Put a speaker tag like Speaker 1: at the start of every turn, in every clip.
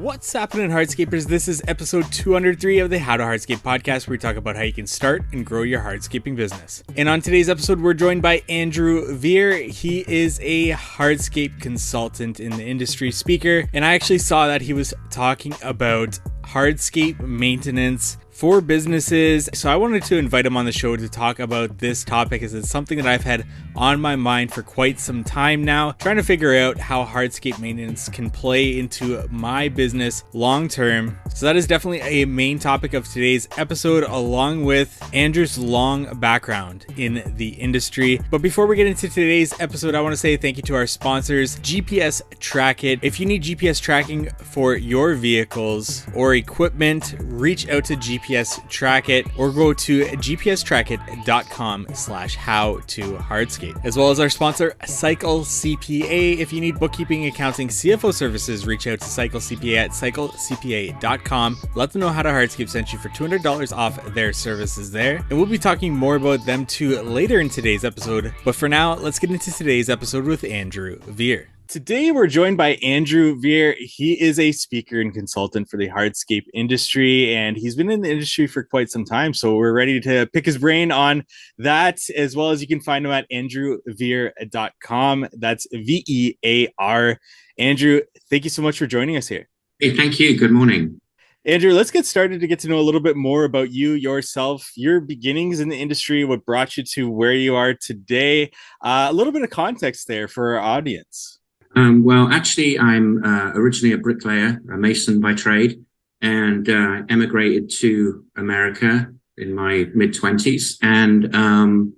Speaker 1: What's happening, Hardscapers? This is episode 203 of the How to Hardscape podcast, where we talk about how you can start and grow your hardscaping business. And on today's episode, we're joined by Andrew Vear. He is a hardscape consultant in the industry, speaker, and I actually saw that he was talking about hardscape maintenance for businesses. So I wanted to invite him on the show to talk about this topic, as it's something that I've had on my mind for quite some time now, trying to figure out how hardscape maintenance can play into my business long term. So that is definitely a main topic of today's episode, along with Andrew's long background in the industry. But before we get into today's episode, I want to say thank you to our sponsors, GPS Track It. If you need GPS tracking for your vehicles or equipment, reach out to GPS Track It or go to gpstrackit.com/how-to-hardscape. As well as our sponsor, Cycle CPA. If you need bookkeeping, accounting, CFO services, reach out to Cycle CPA at cyclecpa.com. Let them know How to Hardscape sent you for $200 off their services there. And we'll be talking more about them too later in today's episode. But for now, let's get into today's episode with Andrew Vear. Today, we're joined by Andrew Vear. He is a speaker and consultant for the hardscape industry, and he's been in the industry for quite some time. So we're ready to pick his brain on that, as well as you can find him at andrewvear.com. That's VEAR. Andrew, thank you so much for joining us here.
Speaker 2: Hey, thank you. Good morning.
Speaker 1: Andrew, let's get started to get to know a little bit more about you, yourself, your beginnings in the industry, what brought you to where you are today. A little bit of context there for our audience.
Speaker 2: Well, actually, I'm originally a bricklayer, a mason by trade, and emigrated to America in my mid-20s and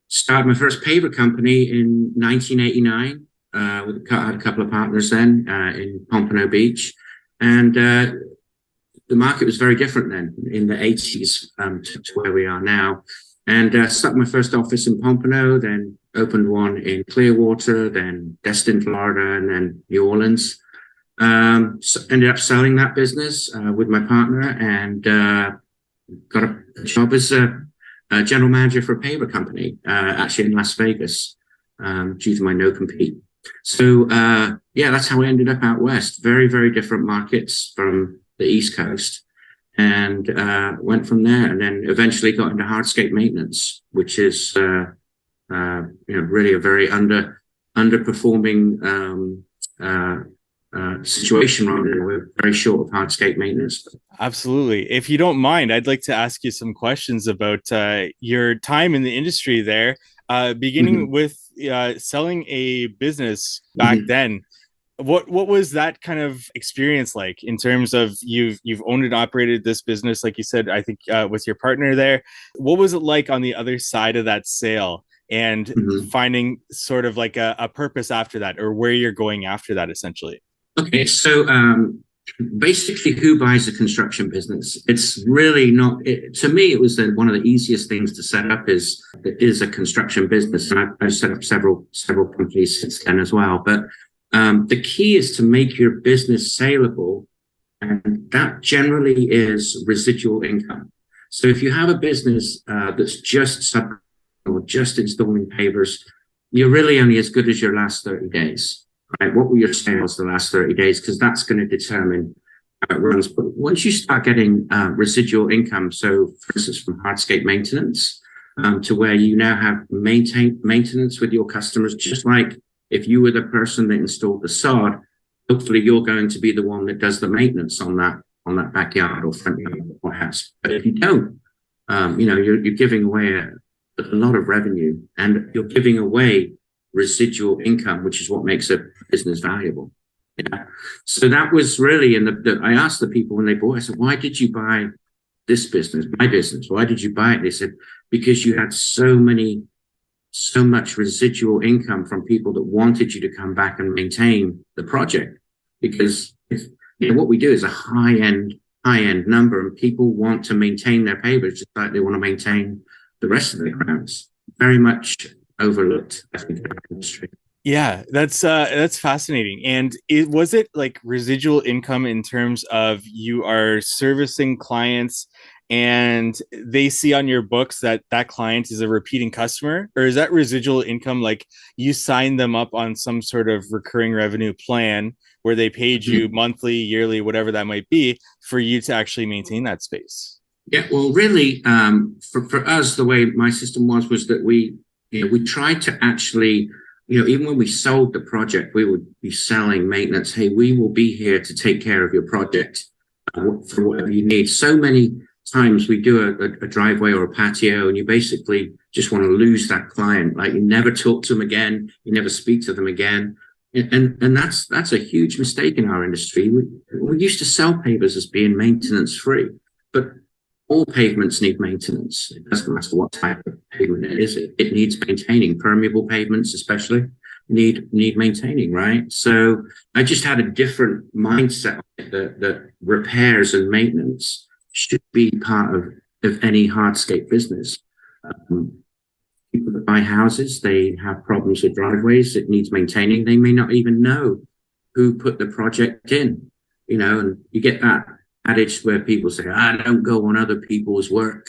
Speaker 2: started my first paver company in 1989. I had a couple of partners then in Pompano Beach. And the market was very different then in the 80s to where we are now. And started my first office in Pompano, then opened one in Clearwater, then Destin, Florida, and then New Orleans. So ended up selling that business with my partner and got a job as a general manager for a paver company, actually in Las Vegas, due to my no-compete. So, yeah, that's how we ended up out west. Very, very different markets from the East Coast. And went from there, and then eventually got into hardscape maintenance, which is really a very underperforming situation right now. We're very short of hardscape maintenance.
Speaker 1: Absolutely. If you don't mind, I'd like to ask you some questions about your time in the industry there, beginning with selling a business back then. What was that kind of experience like in terms of you've owned and operated this business, like you said, I think with your partner there? What was it like on the other side of that sale and finding sort of like a purpose after that, or where you're going after that, essentially?
Speaker 2: Okay, so basically, who buys a construction business? It's really not. To me, it was one of the easiest things to set up is a construction business, and I've set up several companies since then as well, but. The key is to make your business saleable, and that generally is residual income. So if you have a business that's just or just installing pavers, you're really only as good as your last 30 days, right? What were your sales the last 30 days? Because that's going to determine how it runs. But once you start getting residual income, so for instance, from hardscape maintenance, to where you now have maintenance with your customers, just like if you were the person that installed the sod, hopefully you're going to be the one that does the maintenance on that backyard or front yard or house. But if you don't, you're giving away a lot of revenue, and you're giving away residual income, which is what makes a business valuable. Yeah. So that was really, I asked the people when they bought, I said, why did you buy this business, my business? Why did you buy it? They said, because you had so much residual income from people that wanted you to come back and maintain the project. Because what we do is a high-end number, and people want to maintain their pavers just like they want to maintain the rest of their grounds. Very much overlooked, I think, in our industry.
Speaker 1: Yeah, that's fascinating. And was it like residual income in terms of you are servicing clients and they see on your books that client is a repeating customer? Or is that residual income like you sign them up on some sort of recurring revenue plan where they paid you monthly, yearly, whatever that might be, for you to actually maintain that space.
Speaker 2: Yeah, well, really, for us, the way my system was that we tried to actually, even when we sold the project, we would be selling maintenance. Hey, we will be here to take care of your project for whatever you need. So many times we do a driveway or a patio, and you basically just want to lose that client. Like, you never talk to them again, you never speak to them again. And that's a huge mistake in our industry. We used to sell pavers as being maintenance free, but all pavements need maintenance. It doesn't matter what type of pavement it is. It needs maintaining. Permeable pavements, especially, need maintaining, right? So I just had a different mindset that repairs and maintenance should be part of any hardscape business. People that buy houses, they have problems with driveways. It needs maintaining. They may not even know who put the project in, and you get that adage where people say, I don't go on other people's work.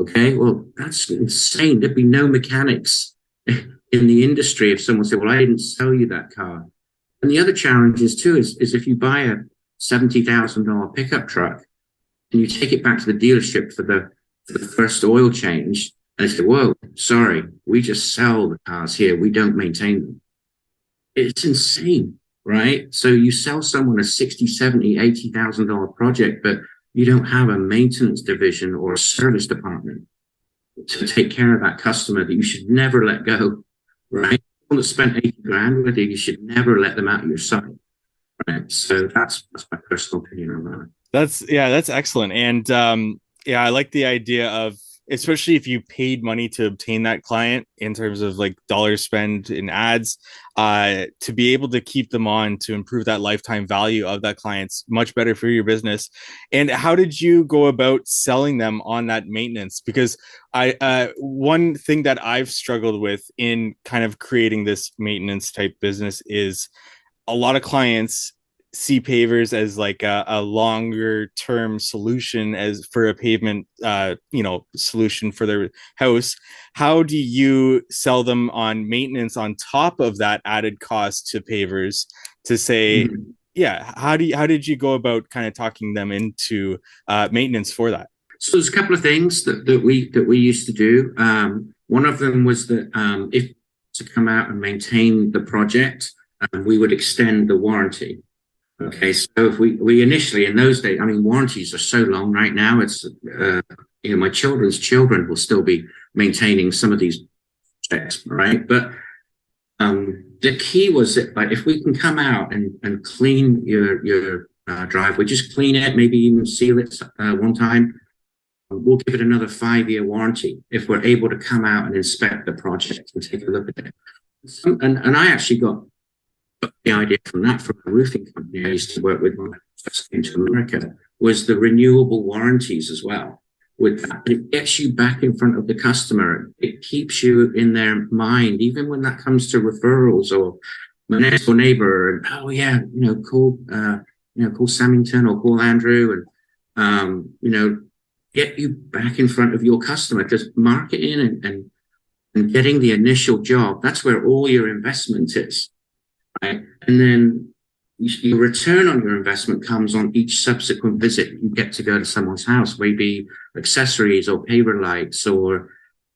Speaker 2: Okay, well, that's insane. There'd be no mechanics in the industry if someone said, well, I didn't sell you that car. And the other challenge is too, is if you buy a $70,000 pickup truck and you take it back to the dealership for the first oil change, and they say, whoa, sorry, we just sell the cars here. We don't maintain them. It's insane. Right? So you sell someone a $60,000, $70,000, $80,000 project, but you don't have a maintenance division or a service department to take care of that customer that you should never let go, right? Someone that spent 80 grand with you should never let them out of your sight, right? So that's my personal opinion on that.
Speaker 1: That's excellent. And I like the idea of, especially if you paid money to obtain that client in terms of like dollars spent in ads, to be able to keep them on to improve that lifetime value of that client's much better for your business. And how did you go about selling them on that maintenance? Because one thing that I've struggled with in kind of creating this maintenance type business is a lot of clients see pavers as like a longer term solution as for a pavement solution for their house. How do you sell them on maintenance on top of that added cost to pavers to say, how did you go about kind of talking them into maintenance for that?
Speaker 2: So there's a couple of things that we used to do. One of them was that if to come out and maintain the project, we would extend the warranty. Okay, so if we initially, in those days, I mean, warranties are so long right now. It's my children's children will still be maintaining some of these checks, right? But the key was that, like, if we can come out and clean your driveway, just clean it, maybe even seal it one time, we'll give it another 5-year warranty if we're able to come out and inspect the project and take a look at it. And I actually got the idea from a roofing company I used to work with when I first came to America, was the renewable warranties as well. With that, it gets you back in front of the customer. It keeps you in their mind, even when that comes to referrals or my next door neighbor, and call Samington or call Andrew, and get you back in front of your customer. Because marketing and getting the initial job, that's where all your investment is. Right? And then your return on your investment comes on each subsequent visit. You get to go to someone's house, maybe accessories or paver lights, or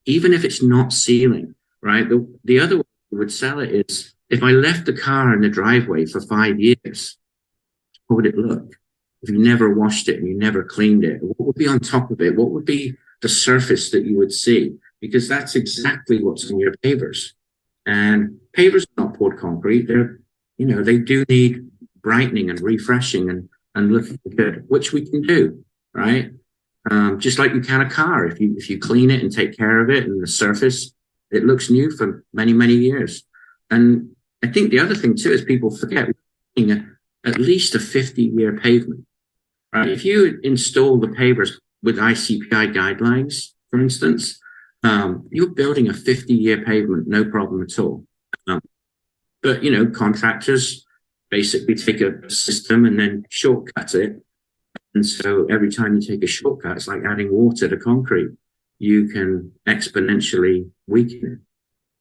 Speaker 2: even if it's not sealing, right? The other way we would sell it is, if I left the car in the driveway for 5 years, how would it look? If you never washed it and you never cleaned it, what would be on top of it? What would be the surface that you would see? Because that's exactly what's in your pavers. And pavers are not poured concrete. They do need brightening and refreshing and looking good, which we can do, right? Just like you can a car. If you clean it and take care of it and the surface, it looks new for many, many years. And I think the other thing too is people forget at least a 50-year pavement, right? If you install the pavers with ICPI guidelines, for instance, you're building a 50-year pavement, no problem at all. But contractors basically take a system and then shortcut it. And so every time you take a shortcut, it's like adding water to concrete. You can exponentially weaken it.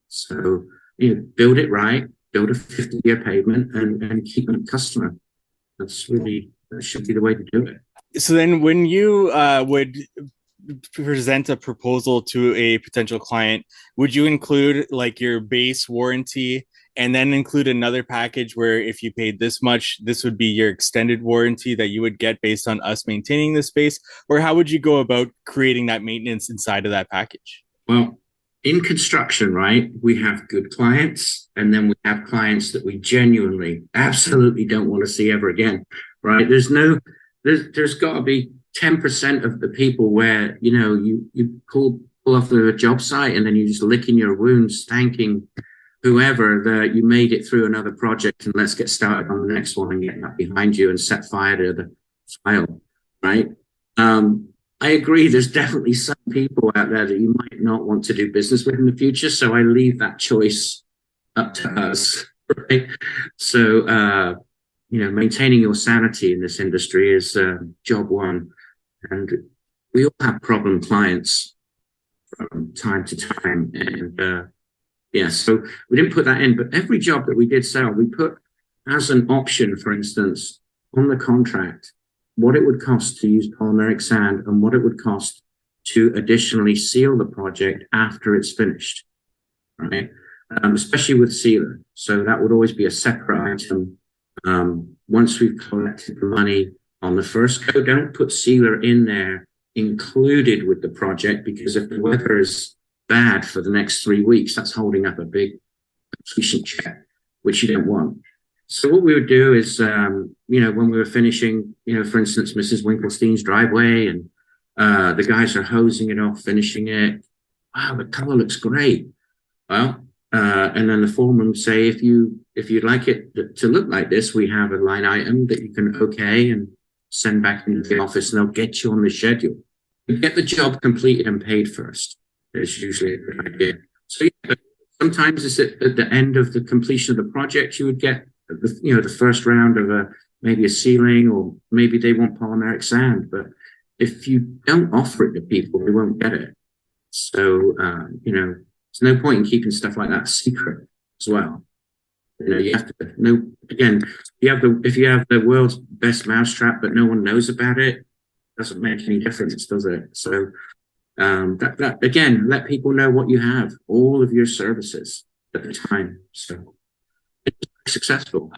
Speaker 2: So build it right, build a 50-year pavement and keep a customer. That should be the way to do it.
Speaker 1: So then when you would present a proposal to a potential client, would you include like your base warranty and then include another package where if you paid this much, this would be your extended warranty that you would get based on us maintaining the space? Or how would you go about creating that maintenance inside of that package?
Speaker 2: Well, in construction, right, we have good clients, and then we have clients that we genuinely, absolutely don't want to see ever again, right? There's got to be 10% of the people where, you pull off the job site and then you're just licking your wounds, thanking whoever that you made it through another project and let's get started on the next one and get that behind you and set fire to the file, right? I agree. There's definitely some people out there that you might not want to do business with in the future. So I leave that choice up to us, right? So, maintaining your sanity in this industry is job one. And we all have problem clients from time to time. And so we didn't put that in, but every job that we did sell, we put as an option, for instance, on the contract, what it would cost to use polymeric sand and what it would cost to additionally seal the project after it's finished, right? Especially with sealer. So that would always be a separate item. Once we've collected the money on the first coat, don't put sealer in there included with the project, because if the weather is bad for the next 3 weeks, that's holding up a big completion check, which you don't want. So what we would do is, when we were finishing, for instance, Mrs. Winkelstein's driveway, and the guys are hosing it off, finishing it. Wow, the color looks great. Well, and then the foreman would say, if you'd like it to look like this, we have a line item that you can okay and send back into the office, and they'll get you on the schedule. You get the job completed and paid first. It's usually a good idea. So sometimes it's at the end of the completion of the project, you would get the first round of maybe a ceiling, or maybe they want polymeric sand. But if you don't offer it to people, they won't get it. So, there's no point in keeping stuff like that secret as well. You have to know, again, if you have the world's best mousetrap, but no one knows about it, doesn't make any difference, does it? So, that again, let people know what you have, all of your services at the time. So it's successful.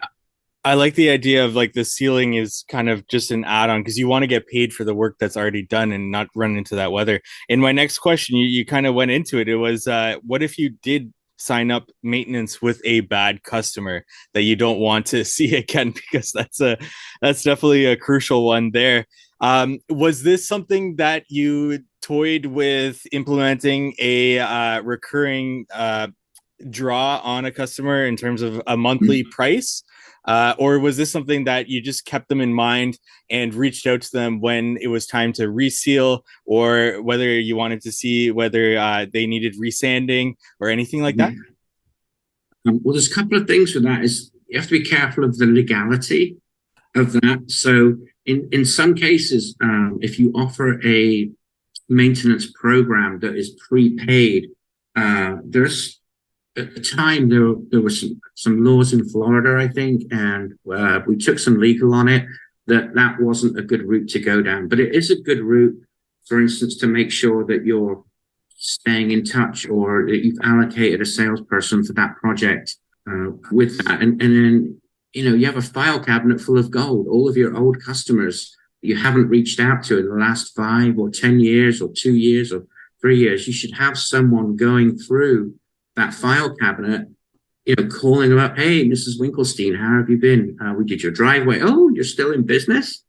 Speaker 1: I like the idea of like the ceiling is kind of just an add-on, because you want to get paid for the work that's already done and not run into that weather. In my next question, you kind of went into it. It was, what if you did sign up maintenance with a bad customer that you don't want to see again? Because that's definitely a crucial one there. Was this something that you toyed with implementing a recurring draw on a customer in terms of a monthly price? Or was this something that you just kept them in mind and reached out to them when it was time to reseal, or whether you wanted to see whether they needed resanding or anything like that?
Speaker 2: Well, there's a couple of things with that. Is you have to be careful of the legality of that. So in some cases, if you offer a maintenance program that is prepaid, there's at the time there were some laws in Florida, I think, and we took some legal on it that wasn't a good route to go down. But it is a good route, for instance, to make sure that you're staying in touch, or that you've allocated a salesperson for that project with that. And then, you have a file cabinet full of gold, all of your old customers that you haven't reached out to in the last 5 or 10 years or 2 years or 3 years. You should have someone going through that file cabinet, calling them up. Hey, Mrs. Winkelstein, how have you been? We did your driveway. Oh, you're still in business?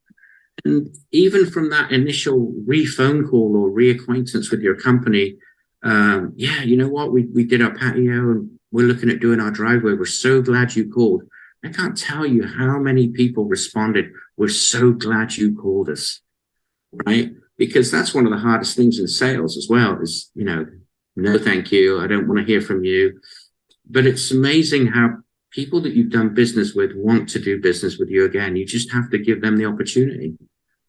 Speaker 2: And even from that initial re-phone call or reacquaintance with your company, you know what? We did our patio and we're looking at doing our driveway. We're so glad you called. I can't tell you how many people responded, we're so glad you called us, right? Because that's one of the hardest things in sales as well is, no, thank you. I don't want to hear from you. But it's amazing how people that you've done business with want to do business with you again. You just have to give them the opportunity.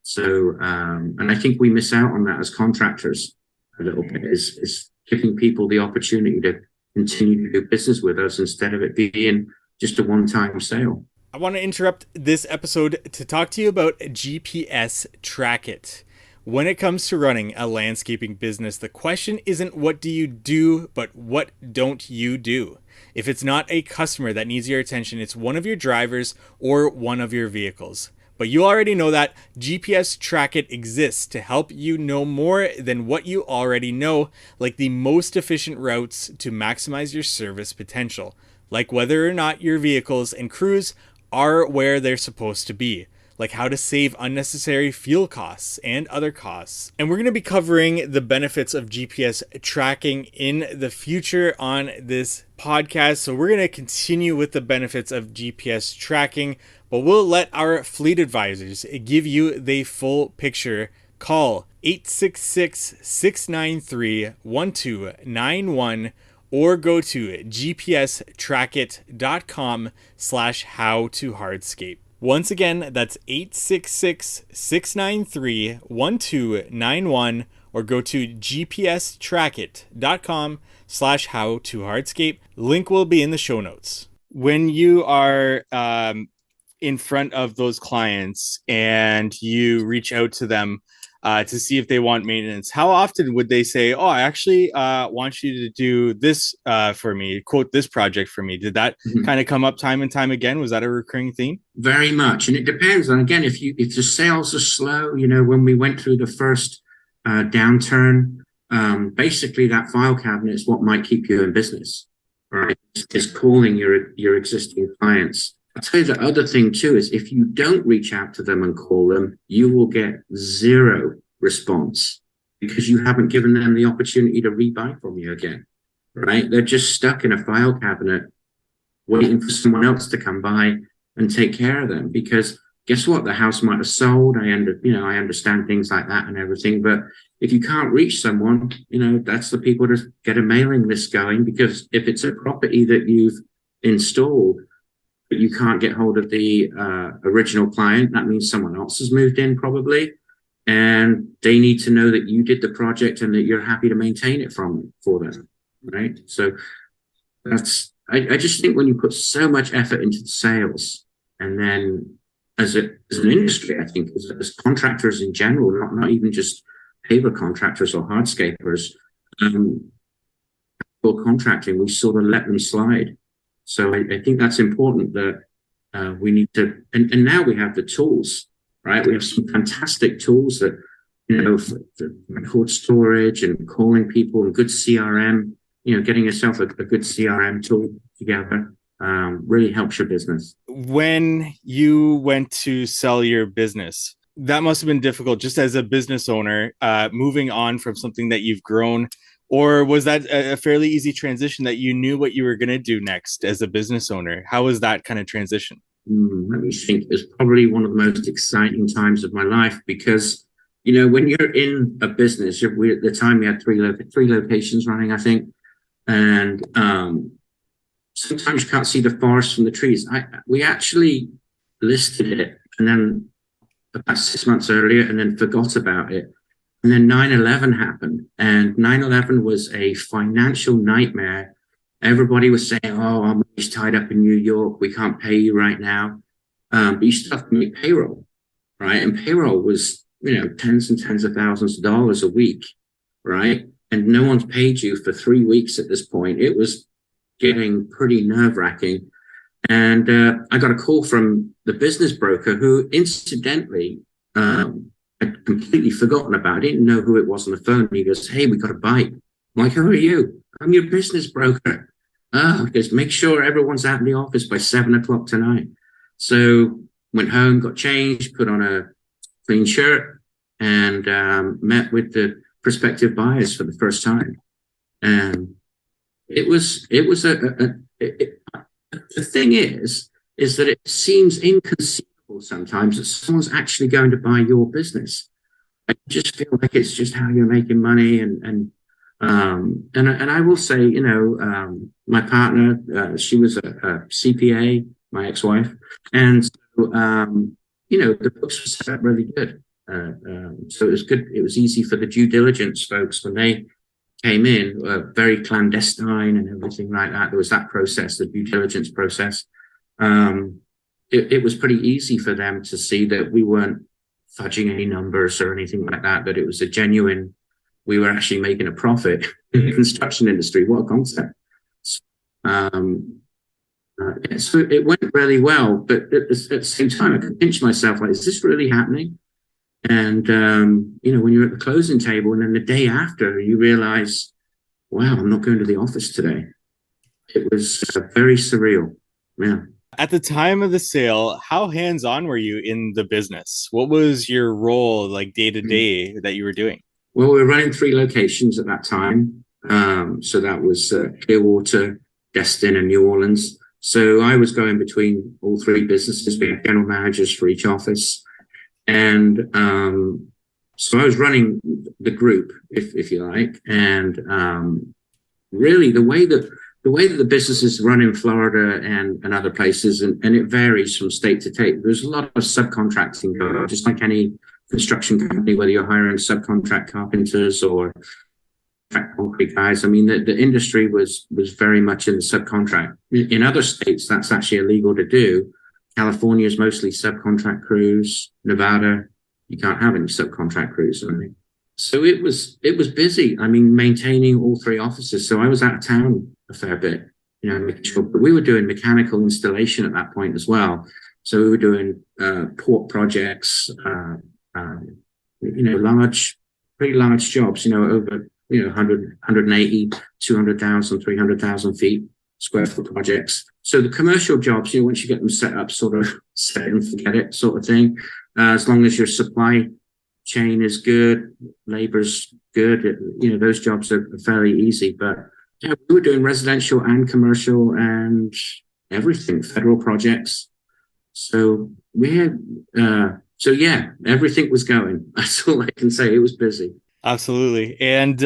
Speaker 2: So, and I think we miss out on that as contractors a little bit, is giving people the opportunity to continue to do business with us instead of it being just a one-time sale.
Speaker 1: I want to interrupt this episode to talk to you about GPS Track It. When it comes to running a landscaping business, the question isn't what do you do, but what don't you do? If it's not a customer that needs your attention, it's one of your drivers or one of your vehicles. But you already know that GPS Track It exists to help you know more than what you already know, like the most efficient routes to maximize your service potential, like whether or not your vehicles and crews are where they're supposed to be, like how to save unnecessary fuel costs and other costs. And we're going to be covering the benefits of GPS tracking in the future on this podcast. So we're going to continue with the benefits of GPS tracking, but we'll let our fleet advisors give you the full picture. Call 866-693-1291 or go to gpstrackit.com/howtohardscape. Once again, that's 866-693-1291 or go to gpstrackit.com/howtohardscape. Link will be in the show notes. When you are in front of those clients and you reach out to them to see if they want maintenance, how often would they say, oh, I actually want you to do this for me, quote this project for me? Did that kind of come up time and time again? Was that a recurring theme?
Speaker 2: Very much. And it depends. And again, if the sales are slow, when we went through the first downturn, basically that file cabinet is what might keep you in business, right? It's calling your existing clients. I'll tell you the other thing too is if you don't reach out to them and call them, you will get zero response because you haven't given them the opportunity to rebuy from you again, right? They're just stuck in a file cabinet waiting for someone else to come by and take care of them because guess what? The house might have sold. I understand things like that and everything, but if you can't reach someone, that's the people to get a mailing list going because if it's a property that you've installed, but you can't get hold of the original client, that means someone else has moved in probably, and they need to know that you did the project and that you're happy to maintain it for them, right? So I just think when you put so much effort into the sales, and then as an industry, I think as contractors in general, not even just paver contractors or hardscapers, for contracting, we sort of let them slide. So I think that's important that we need to, and now we have the tools, right? We have some fantastic tools that, for record storage and calling people and good CRM, getting yourself a good CRM tool together really helps your business.
Speaker 1: When you went to sell your business, that must have been difficult just as a business owner, moving on from something that you've grown. Or was that a fairly easy transition that you knew what you were going to do next as a business owner? How was that kind of transition?
Speaker 2: Let me think. It was probably one of the most exciting times of my life because, when you're in a business, at the time we had three locations running, I think. And sometimes you can't see the forest from the trees. We actually listed it and then about 6 months earlier and then forgot about it. And then 9/11 happened, and 9/11 was a financial nightmare. Everybody was saying, oh, our money's tied up in New York. We can't pay you right now. But you still have to make payroll, right? And payroll was, tens and tens of thousands of dollars a week, right? And no one's paid you for 3 weeks at this point. It was getting pretty nerve-wracking. And I got a call from the business broker who, incidentally, I'd completely forgotten about. I didn't know who it was on the phone. He goes, hey, we got a bite. I'm like, who are you? I'm your business broker. He goes, make sure everyone's out in the office by 7:00 tonight. So went home, got changed, put on a clean shirt, and met with the prospective buyers for the first time. And the thing is that it seems inconceivable sometimes that someone's actually going to buy your business. I just feel like it's just how you're making money, and I will say, my partner, she was a CPA, my ex-wife, and so the books were set up really good. So it was good. It was easy for the due diligence folks when they came in, very clandestine and everything like that. There was that process, the due diligence process. it was pretty easy for them to see that we weren't fudging any numbers or anything like that, that it was a genuine, we were actually making a profit in the construction industry. What a concept. Um, so it went really well, but at the same time, I could pinch myself like, is this really happening? And, when you're at the closing table and then the day after, you realize, wow, I'm not going to the office today. It was very surreal. Yeah.
Speaker 1: At the time of the sale, how hands-on were you in the business? What was your role like day to day that you were doing?
Speaker 2: Well, we were running 3 locations at that time. So that was Clearwater, Destin, and New Orleans. So I was going between all 3 businesses. We had general managers for each office. And so I was running the group, if you like. And really the way that the business is run in Florida and other places, and it varies from state to state. There's a lot of subcontracting going on, just like any construction company, whether you're hiring subcontract carpenters or concrete guys. I mean, the industry was very much in the subcontract. In other states, that's actually illegal to do. California is mostly subcontract crews. Nevada, you can't have any subcontract crews. I mean, so it was busy. I mean, maintaining all 3 offices. So I was out of town a fair bit, making sure. But we were doing mechanical installation at that point as well. So we were doing port projects, pretty large jobs, over 100, 180, 200,000, 300,000 feet square foot projects. So the commercial jobs, once you get them set up, sort of set and forget it sort of thing. As long as your supply chain is good, labor's good, those jobs are fairly easy. But yeah, we were doing residential and commercial and everything, federal projects. So we had, everything was going. That's all I can say. It was busy.
Speaker 1: Absolutely. And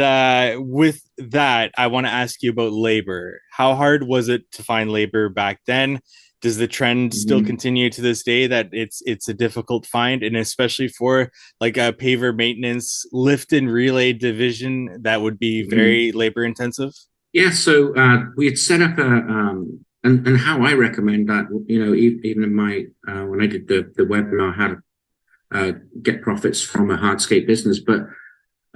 Speaker 1: with that, I want to ask you about labor. How hard was it to find labor back then? Does the trend still continue to this day that it's a difficult find, and especially for like a paver maintenance lift and relay division that would be very labor intensive?
Speaker 2: Yeah, so we had set up and how I recommend that, even in my when I did the webinar how to get profits from a hardscape business, but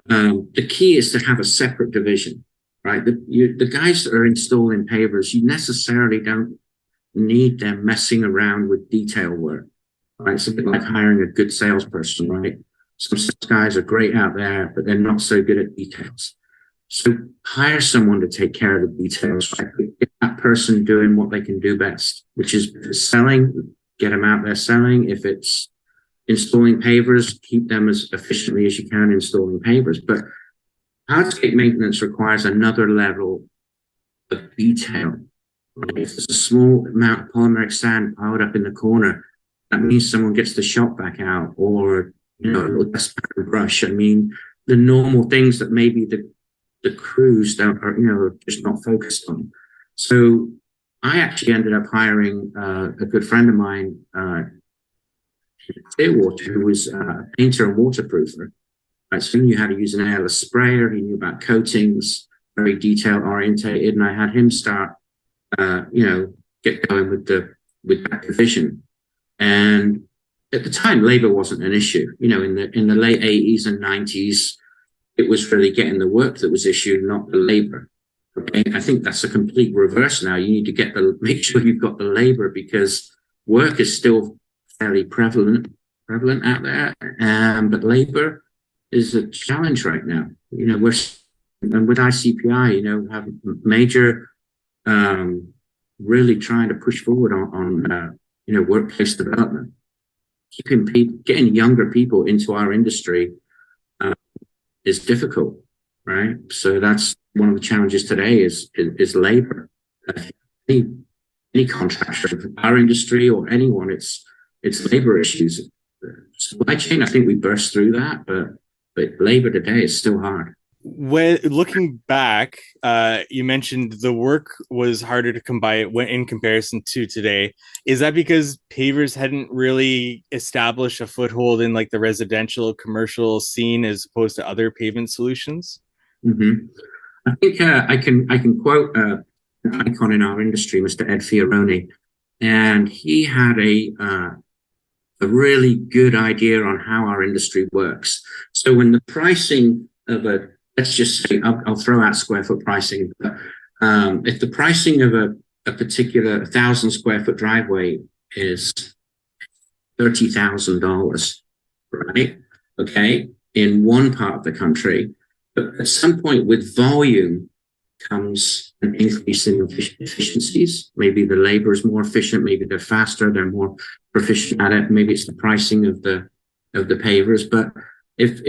Speaker 2: the key is to have a separate division, right? The guys that are installing pavers, you necessarily don't need them messing around with detail work, right? It's a bit like hiring a good salesperson, right? Some sales guys are great out there, but they're not so good at details. So hire someone to take care of the details, right? Get that person doing what they can do best, which is selling, get them out there selling. If it's installing pavers, keep them as efficiently as you can installing pavers. But hardscape maintenance requires another level of detail. If there's a small amount of polymeric sand piled up in the corner, that means someone gets the shop back out, or a little dust brush. I mean, the normal things that maybe the crews are just not focused on. So I actually ended up hiring a good friend of mine, Clearwater, who was a painter and waterproofer. Right, so he knew how to use an airless sprayer. He knew about coatings, very detail orientated, and I had him start, get going with that division. And at the time, labor wasn't an issue. In the late 80s and 90s, it was really getting the work that was issued, not the labor. Okay, I think that's a complete reverse now. You need to make sure you've got the labor, because work is still fairly prevalent out there, but labor is a challenge right now. And with ICPI, have major, really trying to push forward on workplace development, getting younger people into our industry is difficult, right? So that's one of the challenges today is labor. Any contractor of our industry or anyone, it's labor issues. Supply chain, I think we burst through that, but labor today is still hard.
Speaker 1: When looking back, you mentioned the work was harder to come by in comparison to today. Is that because pavers hadn't really established a foothold in like the residential commercial scene as opposed to other pavement solutions?
Speaker 2: I think I can quote an icon in our industry, Mr. Ed Fioroni. and he had a really good idea on how our industry works. So when the pricing of let's just say, I'll throw out square foot pricing, but if the pricing of a particular 1,000 square foot driveway is $30,000, right? Okay, in one part of the country, but at some point with volume comes an increase in efficiencies. Maybe the labor is more efficient, maybe they're faster, they're more proficient at it, maybe it's the pricing of the pavers. But if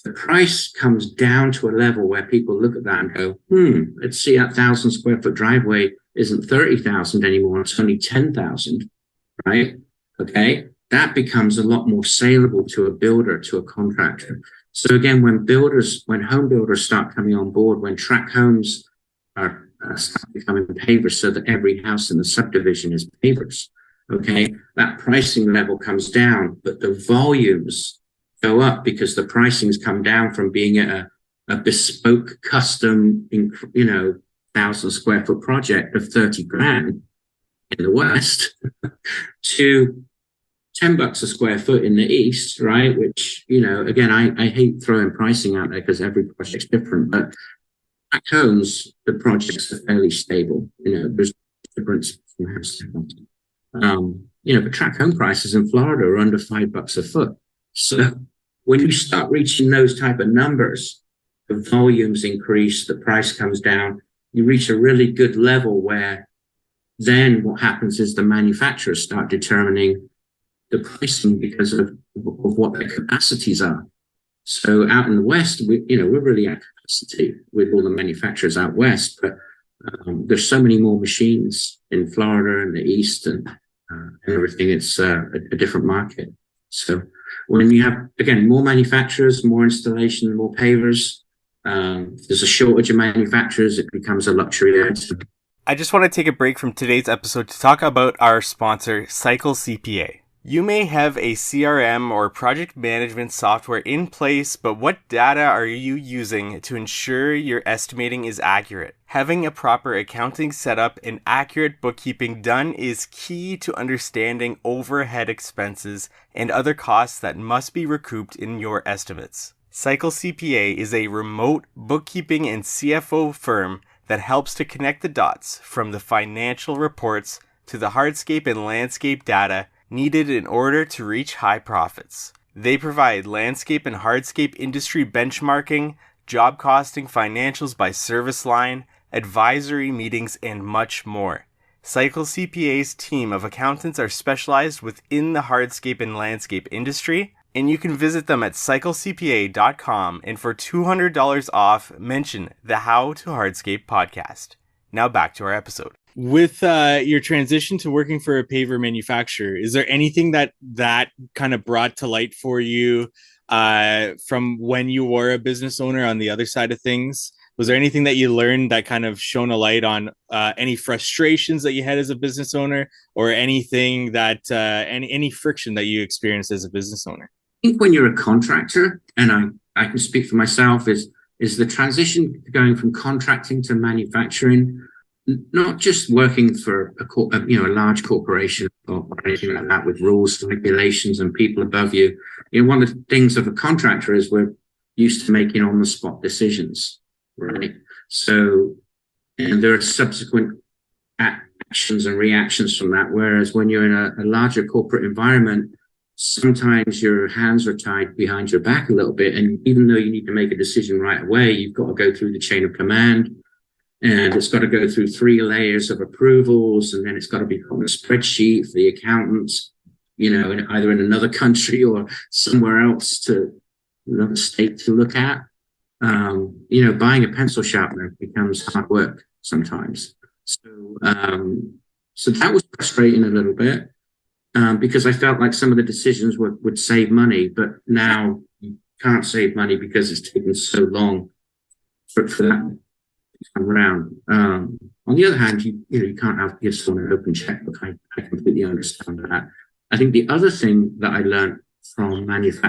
Speaker 2: the price comes down to a level where people look at that and go, let's see, that 1,000 square foot driveway isn't 30,000 anymore, it's only 10,000, right? Okay, that becomes a lot more saleable to a builder, to a contractor. So again, when home builders start coming on board, when tract homes are start becoming pavers, so that every house in the subdivision is pavers, okay, that pricing level comes down, but the volumes go up because the pricing's come down from being a bespoke, custom, 1,000 square foot project of 30 grand in the West to $10 a square foot in the East, right? Which, again, I hate throwing pricing out there because every project's different, but back homes, the projects are fairly stable. There's difference from house to house. But tract home prices in Florida are under $5 a foot. So when you start reaching those type of numbers, the volumes increase, the price comes down, you reach a really good level where then what happens is the manufacturers start determining the pricing because of what their capacities are. So out in the West, we're really at capacity with all the manufacturers out West, but there's so many more machines in Florida and the East and everything. It's a different market. So when you have, again, more manufacturers, more installation, more pavers, there's a shortage of manufacturers, it becomes a luxury item.
Speaker 1: I just want to take a break from today's episode to talk about our sponsor, Cycle CPA. You may have a CRM or project management software in place, but what data are you using to ensure your estimating is accurate? Having a proper accounting setup and accurate bookkeeping done is key to understanding overhead expenses and other costs that must be recouped in your estimates. Cycle CPA is a remote bookkeeping and CFO firm that helps to connect the dots from the financial reports to the hardscape and landscape data needed in order to reach high profits. They provide landscape and hardscape industry benchmarking, job costing, financials by service line, advisory meetings, and much more. Cycle CPA's team of accountants are specialized within the hardscape and landscape industry, and you can visit them at cyclecpa.com, and for $200 off, mention the How to Hardscape podcast. Now back to our episode. With your transition to working for a paver manufacturer, is there anything that kind of brought to light for you from when you were a business owner on the other side of things? Was there anything that you learned that kind of shone a light on any frustrations that you had as a business owner, or anything that any friction that you experienced as a business owner?
Speaker 2: I think when you're a contractor, and I can speak for myself, is the transition going from contracting to manufacturing. Not just working for a large corporation or anything like that with rules and regulations and people above you. One of the things of a contractor is we're used to making on-the-spot decisions, right? So, and there are subsequent actions and reactions from that. Whereas when you're in a larger corporate environment, sometimes your hands are tied behind your back a little bit. And even though you need to make a decision right away, you've got to go through the chain of command. And it's got to go through 3 layers of approvals, and then it's got to be on a spreadsheet for the accountants, either in another country or somewhere else to another state to look at. Buying a pencil sharpener becomes hard work sometimes. So that was frustrating a little bit because I felt like some of the decisions would save money, but now you can't save money because it's taken so long for that come around. On the other hand, you can't give someone an open checkbook. I completely understand that. I think the other thing that I learned from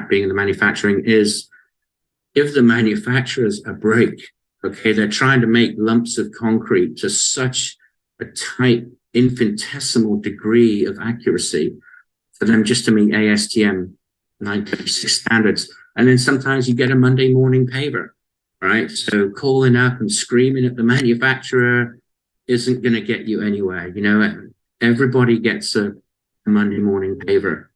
Speaker 2: being in the manufacturing is if the manufacturers are break, okay, they're trying to make lumps of concrete to such a tight infinitesimal degree of accuracy for them just to meet ASTM 936 standards. And then sometimes you get a Monday morning paver, right? So calling up and screaming at the manufacturer isn't going to get you anywhere. You know, everybody gets a Monday morning paver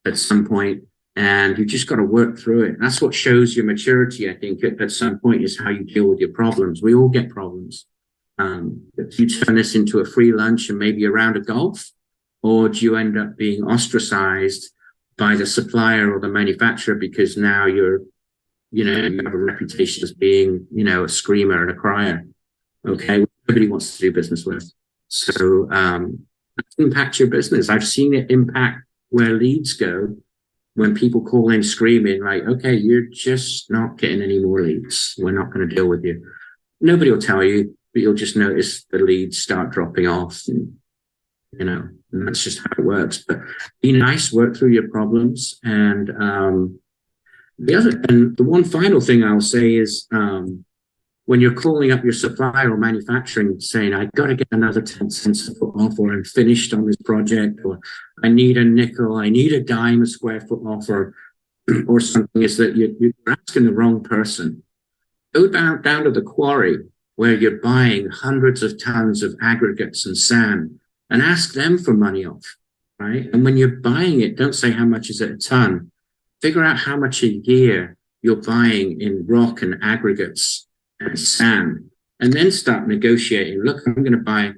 Speaker 2: at some point, and you just got to work through it. That's what shows your maturity, I think, at some point, is how you deal with your problems. We all get problems. If you turn this into a free lunch and maybe a round of golf, or do you end up being ostracized by the supplier or the manufacturer because now you have a reputation as being, a screamer and a crier? Okay, nobody wants to do business with. So impact your business. I've seen it impact where leads go when people call in screaming, like, okay, you're just not getting any more leads. We're not going to deal with you. Nobody will tell you, but you'll just notice the leads start dropping off, and that's just how it works. But be nice, work through your problems. And the one final thing I'll say is, when you're calling up your supplier or manufacturing saying, I got to get another 10 cents a foot off, or I'm finished on this project, or I need a nickel, I need a dime a square foot off, or something, is that you're asking the wrong person. Go down to the quarry where you're buying hundreds of tons of aggregates and sand and ask them for money off, right? And when you're buying it, don't say how much is it a ton. Figure out how much a year you're buying in rock and aggregates and sand, and then start negotiating. Look, I'm going to buy,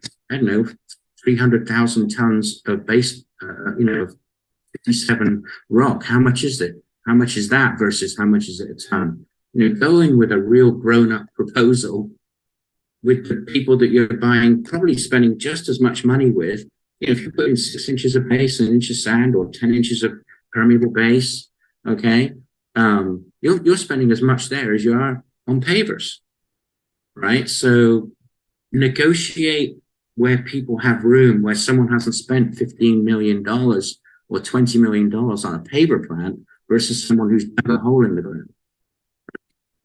Speaker 2: 300,000 tons of base, 57 rock. How much is it? How much is that versus how much is it a ton? Go in with a real grown-up proposal with the people that you're buying, probably spending just as much money with. If you put in 6 inches of base, an inch of sand, or 10 inches of permeable base, okay, you're spending as much there as you are on pavers. Right? So negotiate where people have room, where someone hasn't spent $15 million or $20 million on a paver plant versus someone who's dug a hole in the ground.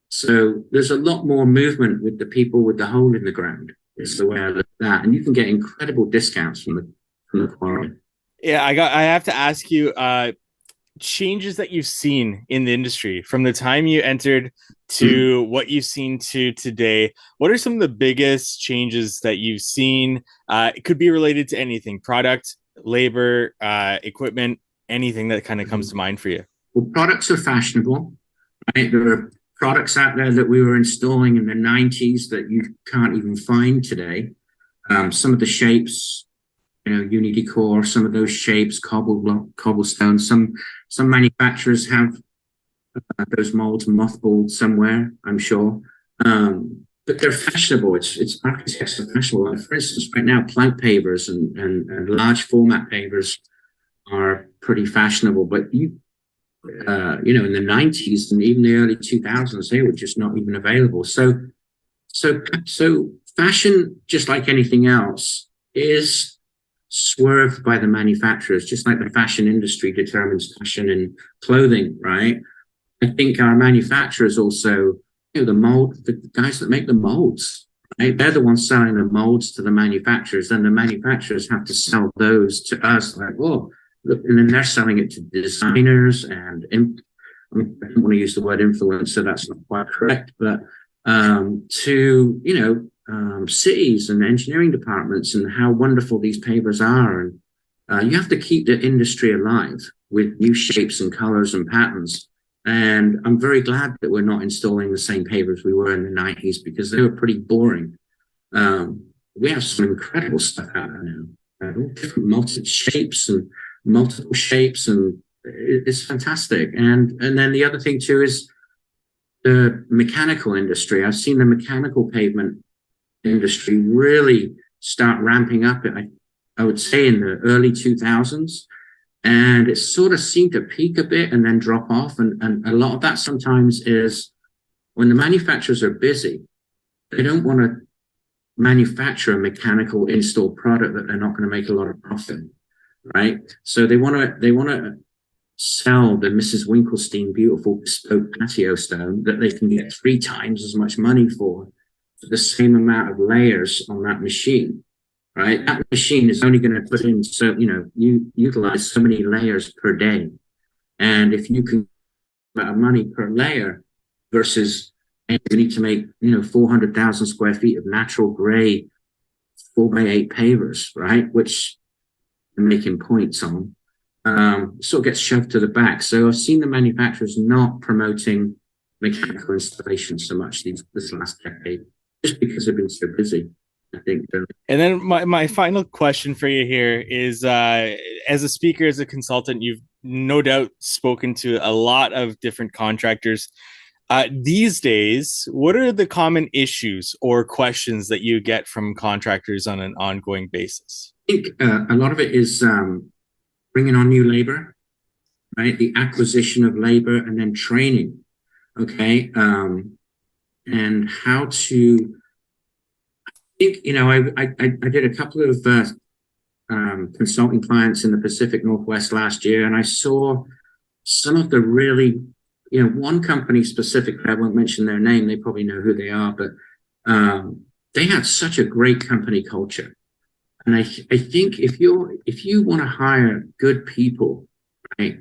Speaker 2: So there's a lot more movement with the people with the hole in the ground, is the way I look at that. And you can get incredible discounts from the quarry.
Speaker 1: Yeah, I have to ask you, changes that you've seen in the industry from the time you entered to what you've seen to today. What are some of the biggest changes that you've seen? It could be related to anything: product, labor, equipment, anything that kind of comes to mind for you.
Speaker 2: Well, products are fashionable, right? There are products out there that we were installing in the 90s that you can't even find today. Some of the shapes, Unidecor, some of those shapes, cobblestone. Some manufacturers have those molds mothballed somewhere, I'm sure. But they're fashionable. It's architects are fashionable. Like, for instance, right now, plank pavers and large format pavers are pretty fashionable. But in the 90s and even the early 2000s, they were just not even available. So fashion, just like anything else, is swerved by the manufacturers, just like the fashion industry determines fashion in clothing, right? I think our manufacturers also, the guys that make the molds, right? They're the ones selling the molds to the manufacturers, and the manufacturers have to sell those to us, like, oh, look, and then they're selling it to designers and I don't want to use the word influencer, that's not quite correct, but to cities and engineering departments, and how wonderful these pavers are. And you have to keep the industry alive with new shapes and colors and patterns. And I'm very glad that we're not installing the same pavers we were in the 90s, because they were pretty boring. We have some incredible stuff out there now, all different multiple shapes, and it's fantastic. And then the other thing too is the mechanical industry. I've seen the mechanical pavement industry really start ramping up, I would say, in the early 2000s. And it sort of seemed to peak a bit and then drop off. And a lot of that sometimes is when the manufacturers are busy, they don't want to manufacture a mechanical install product that they're not going to make a lot of profit, right? So they want to sell the Mrs. Winkelstein beautiful bespoke patio stone that they can get 3 times as much money for the same amount of layers on that machine. right? That machine is only going to put in you utilize so many layers per day. And if you can money per layer versus and you need to make 400,000 square feet of natural gray 4x8 pavers, right? Which I'm making points on, sort of gets shoved to the back. So I've seen the manufacturers not promoting mechanical installation so much this last decade, just because they've been so busy, I think.
Speaker 1: And then my final question for you here is, as a speaker, as a consultant, you've no doubt spoken to a lot of different contractors. These days, what are the common issues or questions that you get from contractors on an ongoing basis?
Speaker 2: I think a lot of it is bringing on new labor, right? The acquisition of labor and then training, okay? And how to, I think, I did a couple of consulting clients in the Pacific Northwest last year, and I saw some of the really, one company specifically, I won't mention their name, they probably know who they are, but they have such a great company culture. And I think if you want to hire good people, right,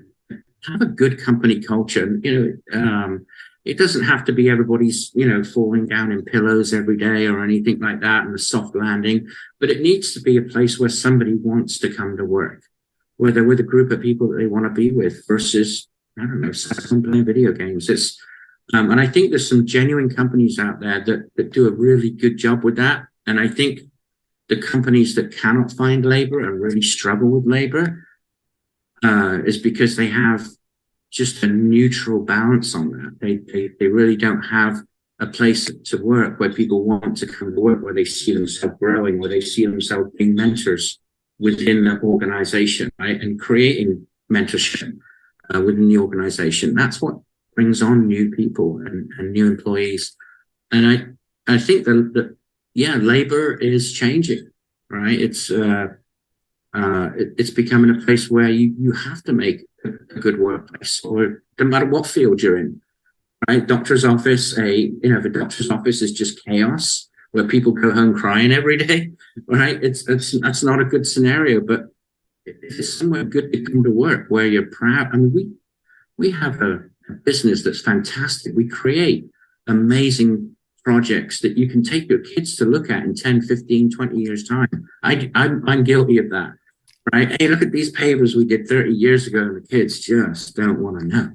Speaker 2: have a good company culture. It doesn't have to be everybody's, falling down in pillows every day or anything like that and a soft landing, but it needs to be a place where somebody wants to come to work, where they're with a group of people that they want to be with versus, I don't know, playing video games. It's, and I think there's some genuine companies out there that do a really good job with that. And I think the companies that cannot find labor and really struggle with labor is because they have just a neutral balance on that. They really don't have a place to work where people want to come to work, where they see themselves growing, where they see themselves being mentors within the organization, right? And creating mentorship within the organization. That's what brings on new people and new employees. And I think that labor is changing, right? It's becoming a place where you have to make a good workplace, or no matter what field you're in, right? Doctor's office, if a doctor's office is just chaos where people go home crying every day, right? That's not a good scenario. But if it's somewhere good to come to work where you're proud. I mean, we have a business that's fantastic. We create amazing projects that you can take your kids to look at in 10, 15, 20 years time. I'm guilty of that. Right? Hey, look at these pavers we did 30 years ago, and the kids just don't want to know.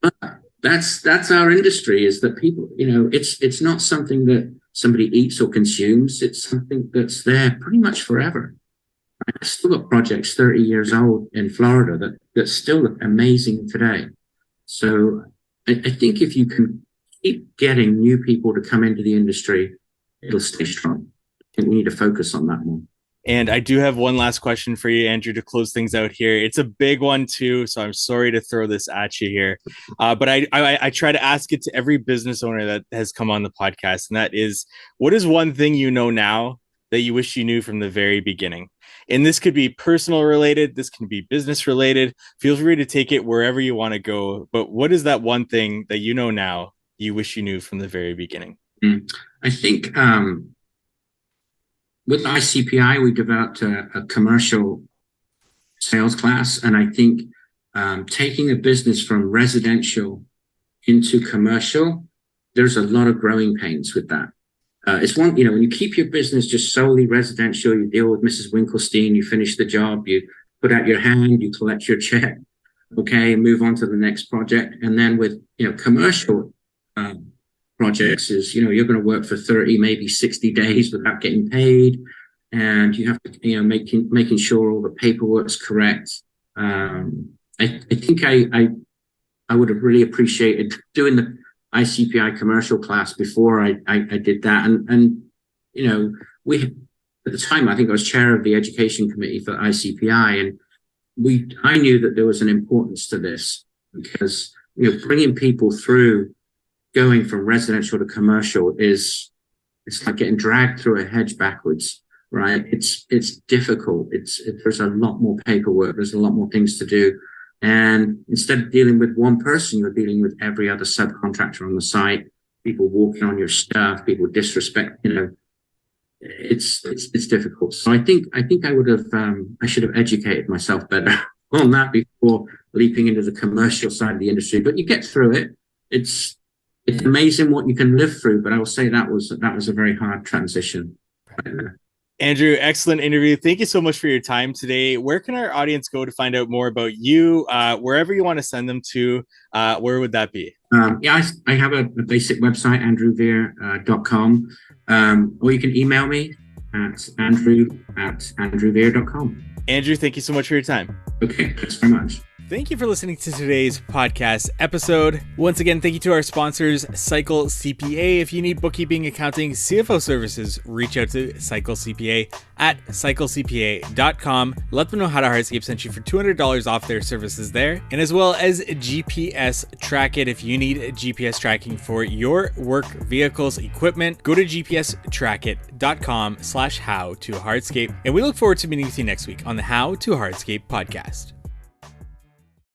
Speaker 2: But that's our industry, is that people, it's not something that somebody eats or consumes. It's something that's there pretty much forever. I've still got projects 30 years old in Florida that still look amazing today. So I think if you can keep getting new people to come into the industry, it'll stay strong. I think we need to focus on that more.
Speaker 1: And I do have one last question for you, Andrew, to close things out here. It's a big one too, so I'm sorry to throw this at you here. But I try to ask it to every business owner that has come on the podcast, and that is, what is one thing you know now that you wish you knew from the very beginning? And this could be personal related, this can be business related. Feel free to take it wherever you want to go. But what is that one thing that you know now you wish you knew from the very beginning?
Speaker 2: I think with ICPI, we developed a commercial sales class. And I think taking a business from residential into commercial, there's a lot of growing pains with that. It's one, when you keep your business just solely residential, you deal with Mrs. Winkelstein, you finish the job, you put out your hand, you collect your check, okay, move on to the next project. And then with, commercial projects is, you're going to work for 30, maybe 60 days without getting paid. And you have to, making sure all the paperwork's correct. I think I would have really appreciated doing the ICPI commercial class before I did that. And we, at the time, I think I was chair of the education committee for ICPI. And I knew that there was an importance to this because, bringing people through going from residential to commercial it's like getting dragged through a hedge backwards, right? It's difficult. There's a lot more paperwork. There's a lot more things to do. And instead of dealing with one person, you're dealing with every other subcontractor on the site, people walking on your stuff, people disrespect, it's difficult. So I think I would have I should have educated myself better on that before leaping into the commercial side of the industry. But you get through it. It's amazing what you can live through. But I will say that was a very hard transition.
Speaker 1: Andrew, excellent interview. Thank you so much for your time today. Where can our audience go to find out more about you? Wherever you want to send them to, where would that be?
Speaker 2: I have a basic website, andrewvear.com. Or you can email me at andrew@andrewvear.com.
Speaker 1: Andrew, thank you so much for your time.
Speaker 2: Okay, thanks very much.
Speaker 1: Thank you for listening to today's podcast episode. Once again, thank you to our sponsors, Cycle CPA. If you need bookkeeping, accounting, CFO services, reach out to Cycle CPA at cyclecpa.com. Let them know How to Hardscape sent you for $200 off their services there. And as well as GPS Track It. If you need GPS tracking for your work vehicles, equipment, go to gpstrackit.com/how to hardscape. And we look forward to meeting with you next week on the How to Hardscape podcast.